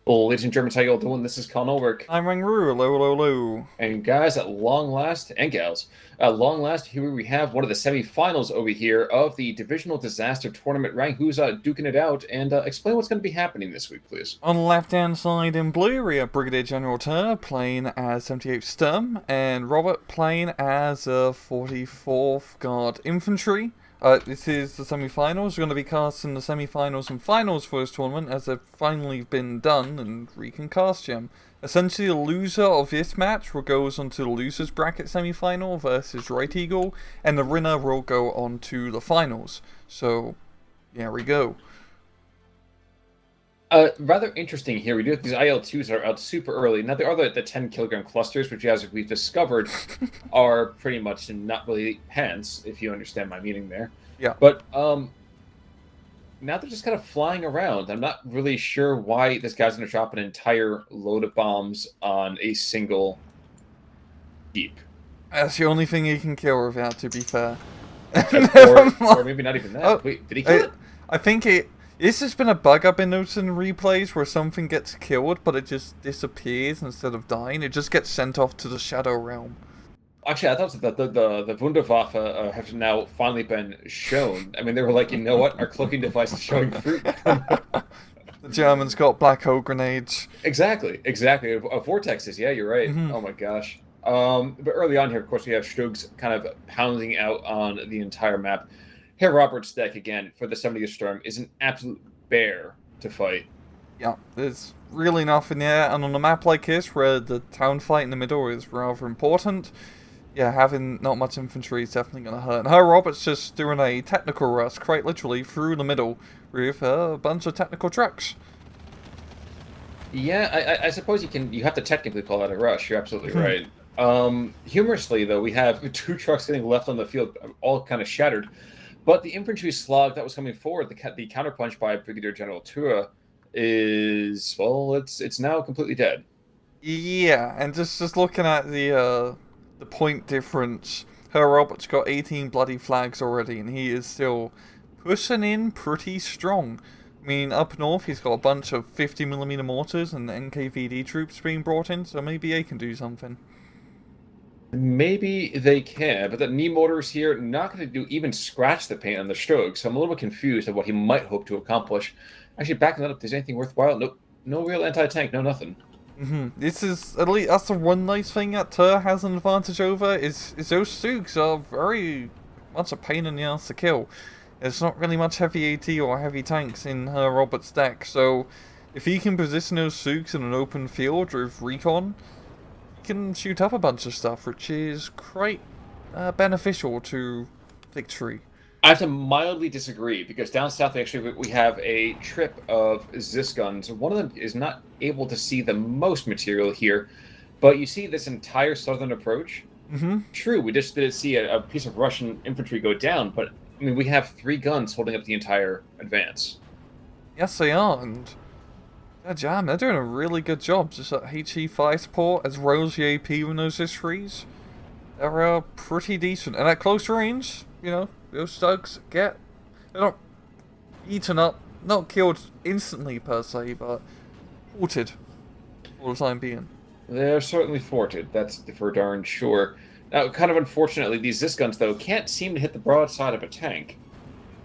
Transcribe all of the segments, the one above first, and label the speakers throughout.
Speaker 1: Well, ladies and gentlemen, how you all doing? This is Colin Ulrich.
Speaker 2: I'm Ru, hello, hello, hello.
Speaker 1: And guys, at long last, and gals, at long last, here we have one of the semifinals over here of the Divisional Disaster Tournament. Ryan, who's duking it out, and explain what's going to be happening this week, please.
Speaker 2: On the left-hand side in blue, we have Brigadier General Tur playing as 78th Sturm, and Robert playing as 44th Guard Infantry. This is the semi-finals. We're going to be casting the semi-finals and finals for this tournament as they've finally been done, and we can cast them. Essentially, the loser of this match will go on to the loser's bracket semi-final versus Right Eagle, and the winner will go on to the finals. So, there we go.
Speaker 1: Rather interesting here. We do have these IL-2s that are out super early. Now, there are the 10 kilogram clusters, which, as we've discovered, are pretty much not really pants, if you understand my meaning there.
Speaker 2: Yeah.
Speaker 1: But now they're just kind of flying around. I'm not really sure why this guy's going to drop an entire load of bombs on a single heap.
Speaker 2: That's the only thing he can kill with that, to be fair.
Speaker 1: Or maybe not even that.
Speaker 2: Oh,
Speaker 1: Wait, did he kill it?
Speaker 2: I think it... This has been a bug I've been noticing in replays where something gets killed, but it just disappears instead of dying. It just gets sent off to the Shadow Realm.
Speaker 1: Actually, I thought that the Wunderwaffe have now finally been shown. I mean, they were like, you know what? Our cloaking device is showing fruit.
Speaker 2: The Germans got black hole grenades.
Speaker 1: Exactly. Vortexes, yeah, you're right.
Speaker 2: Mm-hmm.
Speaker 1: Oh my gosh. But early on here, of course, we have Stugs kind of pounding out on the entire map. Here, Robert's deck, again, for the 70th Storm, is an absolute bear to fight.
Speaker 2: Yeah, there's really nothing there, and on a map like this, where the town fight in the middle is rather important, yeah, having not much infantry is definitely going to hurt. And her Robert's just doing a technical rush, quite literally, through the middle with a bunch of technical trucks.
Speaker 1: Yeah, I suppose you have to technically call that a rush. You're absolutely right. Humorously, though, we have two trucks getting left on the field, all kind of shattered. But the infantry slog that was coming forward, the counterpunch by Brigadier General Tura, is, well, it's now completely dead.
Speaker 2: Yeah, and just looking at the point difference, her Robert's got 18 bloody flags already, and he is still pushing in pretty strong. I mean, up north he's got a bunch of 50mm mortars and NKVD troops being brought in, so maybe they can do something.
Speaker 1: Maybe they can, but the knee mortars here not going to do even scratch the paint on the stroke, so I'm a little bit confused of what he might hope to accomplish. Actually, backing that up, is anything worthwhile? Nope. No real anti-tank, no nothing.
Speaker 2: This is, at least, that's the one nice thing that Tur has an advantage over, is those Sugs are very much a pain in the ass to kill. There's not really much heavy AT or heavy tanks in her Robert's deck, so if he can position those Sugs in an open field with recon, can shoot up a bunch of stuff, which is quite beneficial to victory.
Speaker 1: I have to mildly disagree because down south actually we have a trip of Zis guns. One of them is not able to see the most material here, but you see this entire southern approach. True, we just did see a piece of Russian infantry go down, but I mean we have 3 guns holding up the entire advance.
Speaker 2: Yes, they are, and damn, they're doing a really good job. Just at HE5 support as well as the AP with those histories. They're pretty decent, and at close range, you know, those thugs they're not eaten up, not killed instantly per se, but halted for the time being.
Speaker 1: They're certainly forted, that's for darn sure. Now, kind of unfortunately, these Zis guns, though, can't seem to hit the broadside of a tank.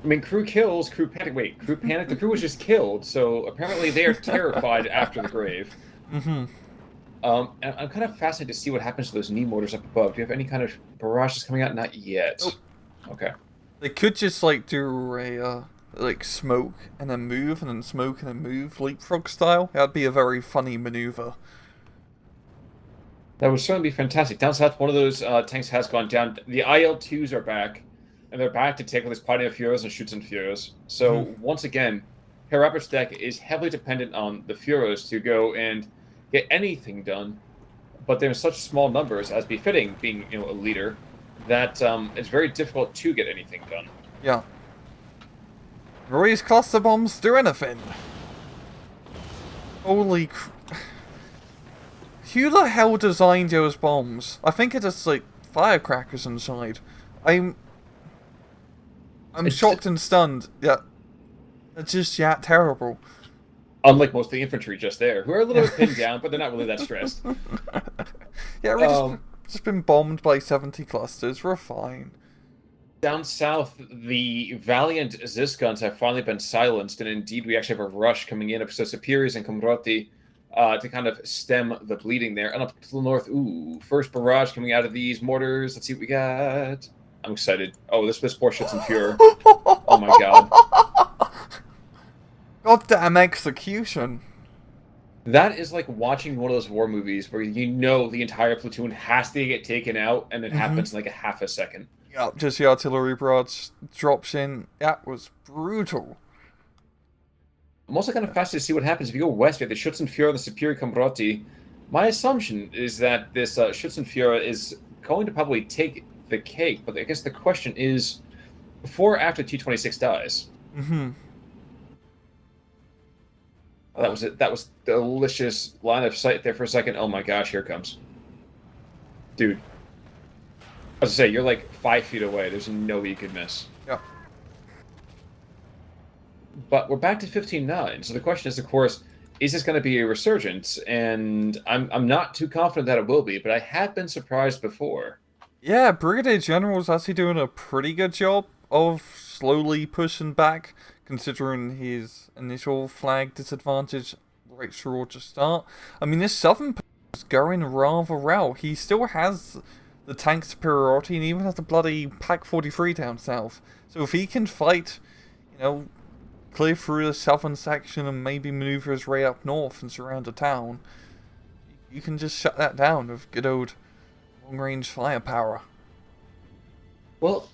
Speaker 1: I mean, crew kills, crew panic. Wait, crew panic? The crew was just killed, so apparently they are terrified after the grave. And I'm kind of fascinated to see what happens to those knee mortars up above. Do you have any kind of barrages coming out? Not yet.
Speaker 2: Nope.
Speaker 1: Okay.
Speaker 2: They could just, like, do a, like, smoke and then move, and then smoke and then move, leapfrog style. That'd be a very funny maneuver.
Speaker 1: That would certainly be fantastic. Down south, one of those tanks has gone down. The IL-2s are back, and they're back to take on this party of Furos and shoots and Furos. So, once again, Herr Robert's deck is heavily dependent on the Furos to go and get anything done, but they're in such small numbers, as befitting being a leader, that it's very difficult to get anything done.
Speaker 2: Yeah. Roy's cluster bombs do anything. Holy who the hell designed those bombs? I think it's just like firecrackers inside. I'm shocked and stunned. Yeah. It's just terrible.
Speaker 1: Unlike most of the infantry just there, who are a little bit pinned down, but they're not really that stressed.
Speaker 2: Yeah, we just been bombed by 70 clusters. We're fine.
Speaker 1: Down south, the valiant Zisguns have finally been silenced, and indeed we actually have a rush coming in of so Superiors and Komroti to kind of stem the bleeding there. And up to the north, ooh, first barrage coming out of these mortars. Let's see what we got. I'm excited. Oh, this was poor Schützenführer. Oh my god.
Speaker 2: Goddamn execution.
Speaker 1: That is like watching one of those war movies where you know the entire platoon has to get taken out, and it happens in like a half a second.
Speaker 2: Yep, just the artillery barrage drops in. That was brutal.
Speaker 1: I'm also kind of fascinated to see what happens if you go west. We have the Schützenführer, the Superior Komroti. My assumption is that this Schützenführer is going to probably take the cake, but I guess the question is, before or after T-26 dies?
Speaker 2: Mm-hmm.
Speaker 1: Oh, that was it. That was delicious line of sight there for a second. Oh my gosh, here it comes. Dude. As I say, you're like 5 feet away. There's no way you could miss.
Speaker 2: Yeah.
Speaker 1: But we're back to 15-9. So the question is, of course, is this going to be a resurgence? And I'm not too confident that it will be, but I have been surprised before.
Speaker 2: Yeah, Brigadier General's actually doing a pretty good job of slowly pushing back, considering his initial flag disadvantage right through to start. I mean, this southern push is going rather well. He still has the tank superiority and even has the bloody Pack 43 down south. So if he can fight, you know, clear through the southern section and maybe maneuver his way up north and surround the town, you can just shut that down with good old long-range firepower.
Speaker 1: Well,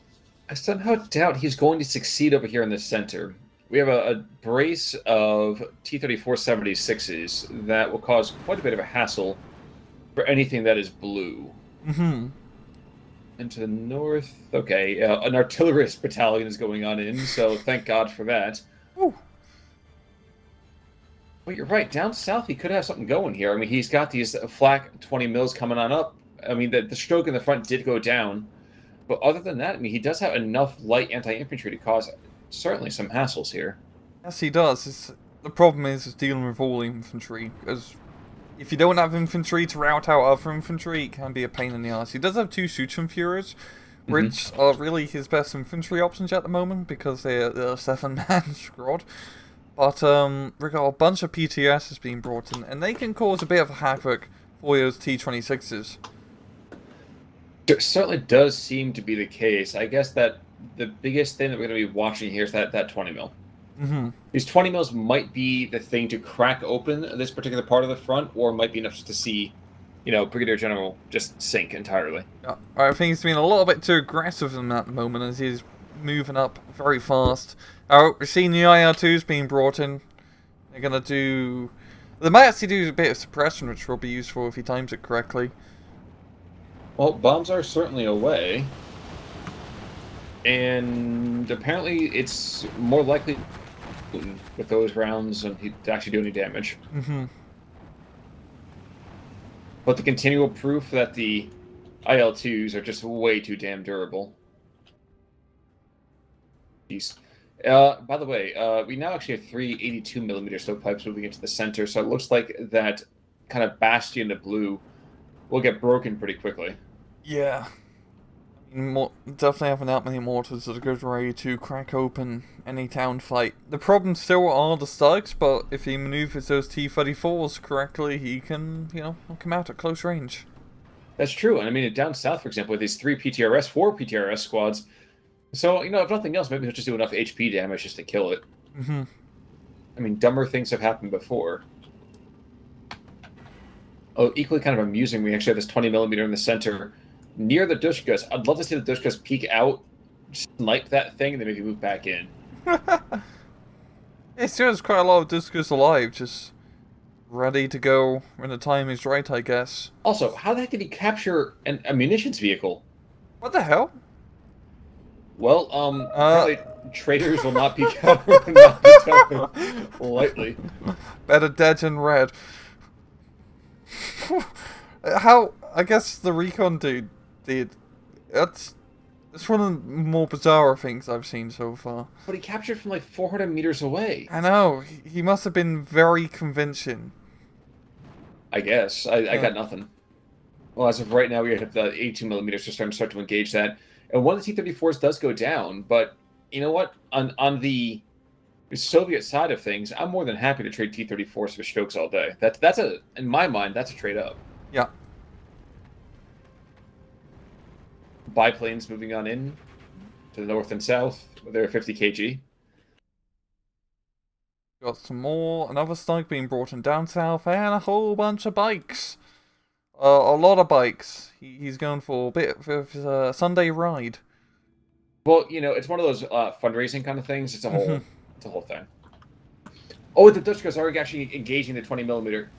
Speaker 1: I somehow doubt he's going to succeed over here in the center. We have a brace of T-34-76s that will cause quite a bit of a hassle for anything that is blue.
Speaker 2: Mm-hmm.
Speaker 1: And to the north, okay, an artillerist battalion is going on in, so thank God for that.
Speaker 2: Ooh.
Speaker 1: But you're right, down south he could have something going here. I mean, he's got these flak 20 mils coming on up. I mean, the stroke in the front did go down. But other than that, I mean, he does have enough light anti-infantry to cause certainly some hassles here.
Speaker 2: Yes, he does. The problem is dealing with all infantry, because if you don't have infantry to rout out other infantry, it can be a pain in the ass. He does have 2 Schützenführers, which are really his best infantry options at the moment, because they're a 7-man squad. But we've got a bunch of PTSs being brought in, and they can cause a bit of havoc for those T-26s.
Speaker 1: It certainly does seem to be the case. I guess that the biggest thing that we're going to be watching here is that 20 mil.
Speaker 2: Mm-hmm.
Speaker 1: These 20 mils might be the thing to crack open this particular part of the front, or might be enough just to see, you know, Brigadier General just sink entirely.
Speaker 2: Yeah, I think he's been a little bit too aggressive in that at the moment as he's moving up very fast. We're seeing the IR2s being brought in. They're going to do... They might actually do a bit of suppression, which will be useful if he times it correctly.
Speaker 1: Well, bombs are certainly away. And apparently it's more likely with those rounds and to actually do any damage.
Speaker 2: Mm-hmm.
Speaker 1: But the continual proof that the IL-2s are just way too damn durable. Jeez. By the way, we now actually have 3 82mm stovepipes moving into the center, so it looks like that kind of bastion of blue will get broken pretty quickly.
Speaker 2: Yeah. Definitely having that many mortars that are good ready to crack open any town fight. The problem still are the Stugs, but if he maneuvers those T-34s correctly, he can, you know, come out at close range.
Speaker 1: That's true, and I mean, down south, for example, with these 4 PTRS squads, so, you know, if nothing else, maybe he'll just do enough HP damage just to kill it.
Speaker 2: Mm-hmm.
Speaker 1: I mean, dumber things have happened before. Oh, equally kind of amusing, we actually have this 20mm in the center near the Dushkas. I'd love to see the Dushkas peek out, snipe that thing, and then maybe move back in.
Speaker 2: It's still quite a lot of Dushkas alive, just ready to go when the time is right, I guess.
Speaker 1: Also, how the heck did he capture a munitions vehicle?
Speaker 2: What the hell?
Speaker 1: Well, apparently traitors will not be covered lightly.
Speaker 2: Better dead than red. How? I guess the recon dude did. That's It's one of the more bizarre things I've seen so far.
Speaker 1: But he captured from like 400 meters away.
Speaker 2: I know, he must have been very convincing.
Speaker 1: I guess. I
Speaker 2: Yeah.
Speaker 1: got nothing. Well, as of right now, we have the 82 millimeters, so start to engage that. And one of the T-34s does go down, but you know what? On the Soviet side of things, I'm more than happy to trade T-34s for Stokes all day. That's a in my mind, that's a trade up.
Speaker 2: Yeah.
Speaker 1: Biplanes moving on in to the north and south. They're 50 kg.
Speaker 2: Got some more, another snug being brought in down south, and a whole bunch of bikes. A lot of bikes. He's going for a bit of his Sunday ride.
Speaker 1: Well, it's one of those fundraising kind of things. It's a whole thing. Oh, the Dutch guys are actually engaging the 20 millimeter.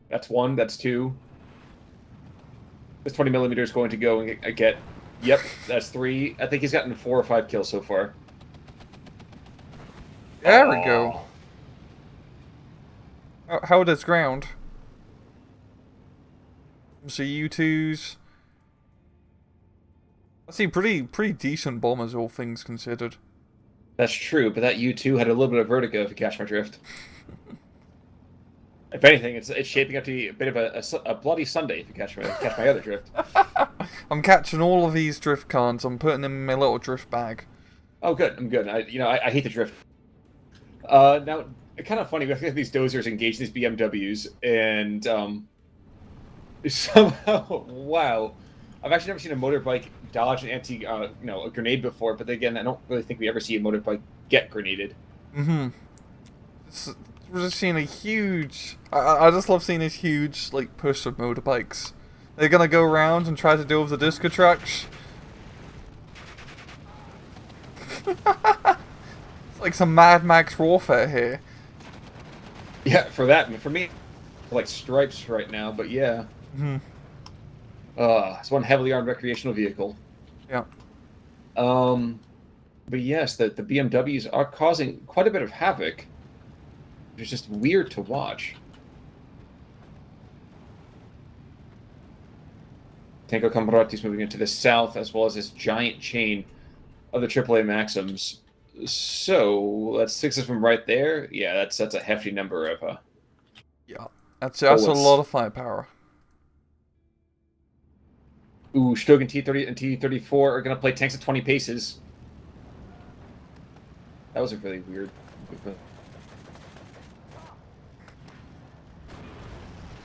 Speaker 1: That's one. That's two. This 20 millimeter is going to go and get. Yep, that's three. I think he's gotten 4 or 5 kills so far.
Speaker 2: There we go. How does ground? So U2s. I see pretty decent bombers, all things considered.
Speaker 1: That's true, but that U2 had a little bit of vertigo, if you catch my drift. If anything, it's shaping up to be a bit of a bloody Sunday, if you catch my other drift.
Speaker 2: I'm catching all of these drift cards. I'm putting them in my little drift bag.
Speaker 1: Oh, good. I'm good. I hate the drift. Now, kind of funny. We have these dozers engage these BMWs, and somehow, wow. I've actually never seen a motorbike dodge an a grenade before. But again, I don't really think we ever see a motorbike get grenaded.
Speaker 2: We're just seeing a huge. I just love seeing this huge push of motorbikes. They're gonna go around and try to deal with the disco trucks. It's like some Mad Max warfare here.
Speaker 1: Yeah, for me, like stripes right now. But yeah. It's one heavily armed recreational vehicle.
Speaker 2: Yeah.
Speaker 1: But yes, the BMWs are causing quite a bit of havoc. It's just weird to watch. Tango Camarati's moving into the south, as well as this giant chain of the AAA Maxims. So that's 6 of them right there. Yeah, that's a hefty number of.
Speaker 2: Yeah, that's a lot of firepower.
Speaker 1: Ooh, Stog and T-30 and T-34 are going to play tanks at 20 paces. That was a really weird movement.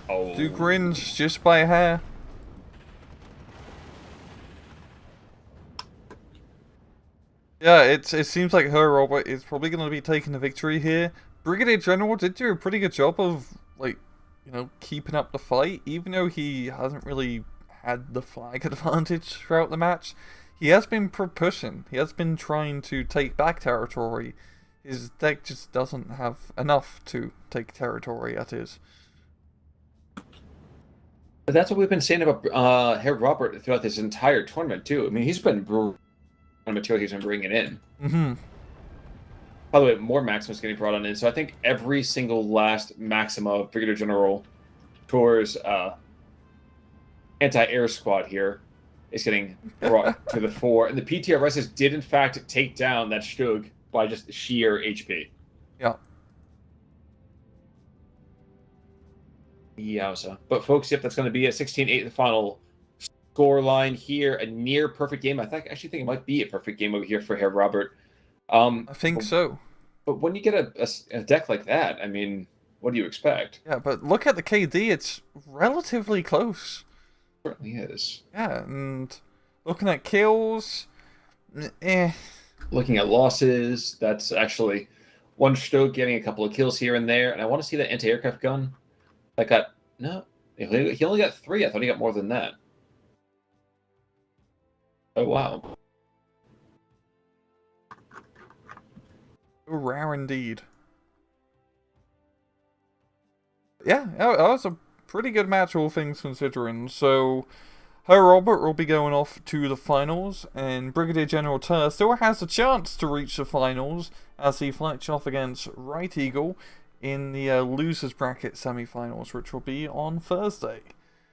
Speaker 1: Oh.
Speaker 2: Duke wins just by a hair. Yeah, it seems like her Robert is probably going to be taking the victory here. Brigadier General did do a pretty good job of, keeping up the fight, even though he hasn't really had the flag advantage throughout the match. He has been pushing. He has been trying to take back territory. His deck just doesn't have enough to take territory at his.
Speaker 1: But that's what we've been saying about Herr Robert throughout this entire tournament, too. I mean, he's been material he's been bringing in. By the way, more Maximus getting brought on in. So I think every single last Maxima of Brigadier General Tour's anti-air squad here is getting brought to the fore. And the PTRSs did, in fact, take down that Stug by just sheer HP.
Speaker 2: Yeah.
Speaker 1: Yowza. But folks, yep, that's going to be a 16-8 the final score line here. A near perfect game. I actually think it might be a perfect game over here for Herr Robert.
Speaker 2: I think so.
Speaker 1: But when you get a deck like that, I mean, what do you expect?
Speaker 2: Yeah, but look at the KD. It's relatively close.
Speaker 1: It certainly is.
Speaker 2: Yeah, and looking at kills,
Speaker 1: Looking at losses, that's actually one Stog getting a couple of kills here and there. And I want to see that anti-aircraft gun. That got... No. He only got 3. I thought he got more than that. Oh, wow.
Speaker 2: Rare indeed. Yeah, that was a pretty good match, all things considering. So, Herr Robert will be going off to the finals, and Brigadier General Tur still has a chance to reach the finals as he fights off against Right Eagle in the losers bracket semifinals, which will be on Thursday.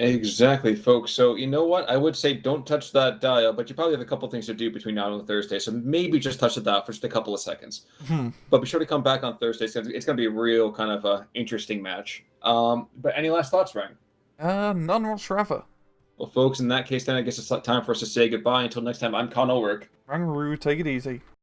Speaker 1: Exactly, folks. So you know what? I would say don't touch that dial, but you probably have a couple things to do between now and Thursday. So maybe just touch the dial for just a couple of seconds.
Speaker 2: Hmm.
Speaker 1: But be sure to come back on Thursday. It's gonna be a real kind of interesting match. But any last thoughts, Ryan?
Speaker 2: None whatsoever.
Speaker 1: Well, folks, in that case, then I guess it's time for us to say goodbye. Until next time, I'm Con Ulrich.
Speaker 2: Rangaroo, take it easy.